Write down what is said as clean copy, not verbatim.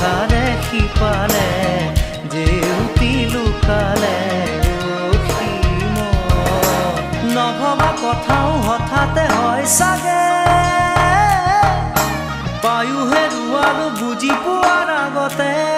আশাৰে সিপালে জেউতি লুকালে অসীম নভবা কথাও হঠাতে হয় চাগে পায়ো হেৰুৱালো বুজি পোৱাৰ আগতে